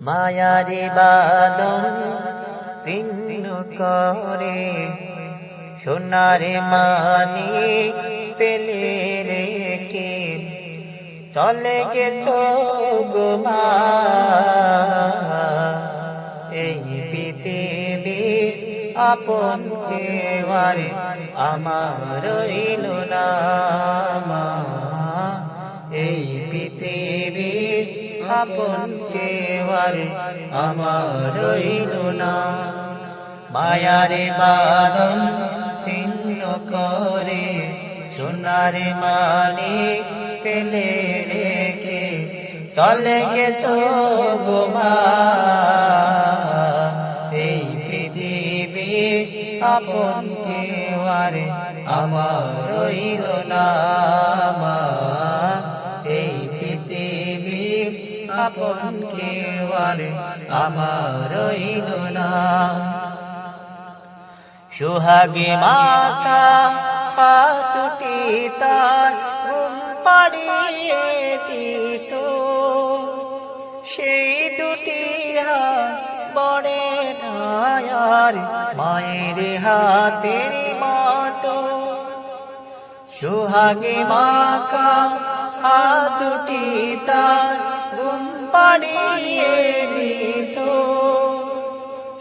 মায়ারি বাদন ছিন্ন করে সোনারে মানি পেলে রেখে চলে গেছো গো মা। এই পৃথিবী আপন কেওয়ার আমার রইল না মা। এই পৃথিবী আপন কেওয়ার আমার রইল না। মায়ারে বাঁধন ছিন্ন করে সোনারে মানি পেলে রেখে চলে গেছো গো মা। এই পৃথিবী আপন কেওয়ার আমার রইল না মা। এই পৃথিবী আপন কেওয়ার আমার রইল না। সোহাগে মাতা পা দুটি তার ঘুম পাড়িয়ে দিত, সেই দুটি হাত বড়ে নায়ার মায়ের হাতের মতো। সোহাগে মাতা পা দুটি তার ঘুম পাড়িয়ে দিত,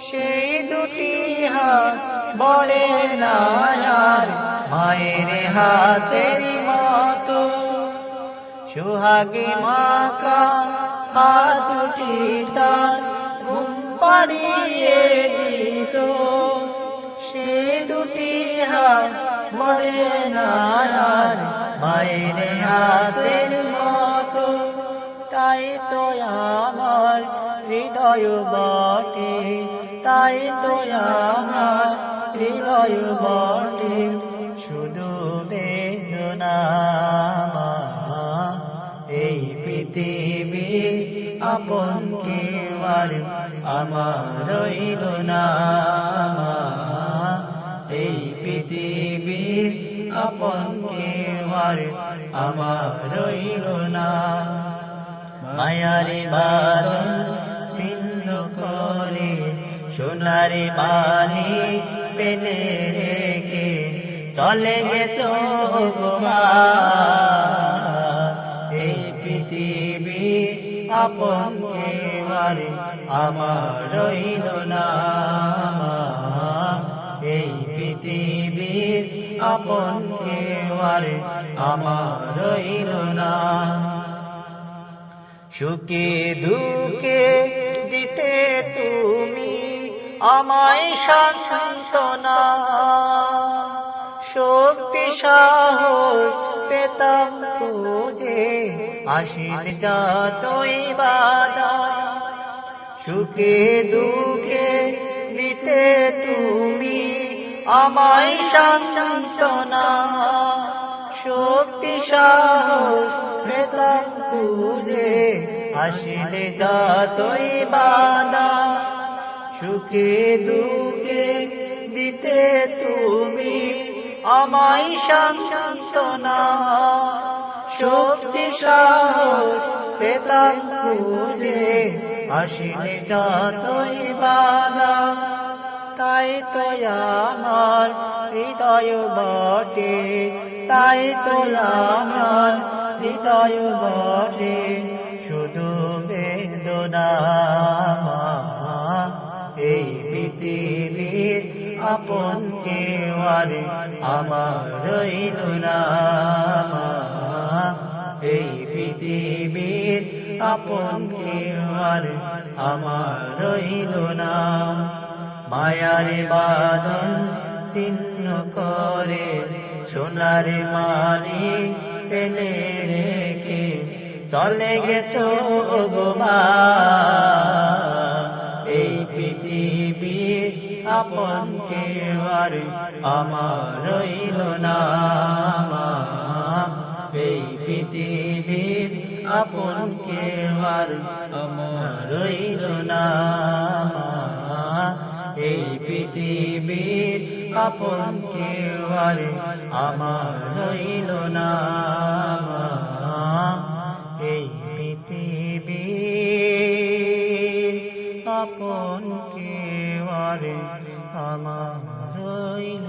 সেই দুটি হাত বড়ে নায়ার মায়ের হাতের মতো। সোহাগে মাকা হাত দুটি তার ঘুম পাড়িয়ে দিত, সে দুটি হাত বড়ে নায়ার মায়ের হাতের মতো। তাই তো আমার হৃদয় বটে, তাই তো আমার হৃদয় বটে শুধু বেদনা। এই পৃথিবী আপন কেওয়ার আমার রইল না। এই পৃথিবী আপন কেওয়ার আমার রইল না। মায়ারে বাঁধন ছিন্ন করে সোনারে মানি পেলে রেখে চলে গেছো গো মা। এই পৃথিবী আপন কেওয়ার আমার রইল না। এই পৃথিবী আপন কেওয়ার আমার রইল না। সুখে দুঃখে দিতে তুমি আমায় সান্ত্বনা, শক্তি সাহস পেতাম খুঁজে আসিল যতই বাধা। সুখে দুঃখে দিতে তুমি আমায় সান্ত্বনা, শক্তি সাহস পেতাম খুঁজে আসিল যতই বাধা। সুখে দুঃখে দিতে তুমি আমায় সান্ত্বনা, শক্তি সাহস পেতাম খুঁজে আসিলে যতই বাধা। তাই তো আমার হৃদয় বটে, তাই তো আমার হৃদয় বটে শুধু বেদনা। এই পৃথিবীর আপন কেওয়ার আমার রইল না। এই পৃথিবীর আপন কেওয়ার আমার রইল না। মায়ারে বাঁধন ছিন্ন করে সোনারে মানি পেলে রেখে চলে গেছো গো মা। এই পৃথিবীর আপন কেওয়ার আমার রইল না। এই পৃথিবীর আপন কেওয়ার আমার রইল না। এই পৃথিবীর আপন কেওয়ার আমার রইল না। এই পৃথিবী আপন কেউ আর আমার রইল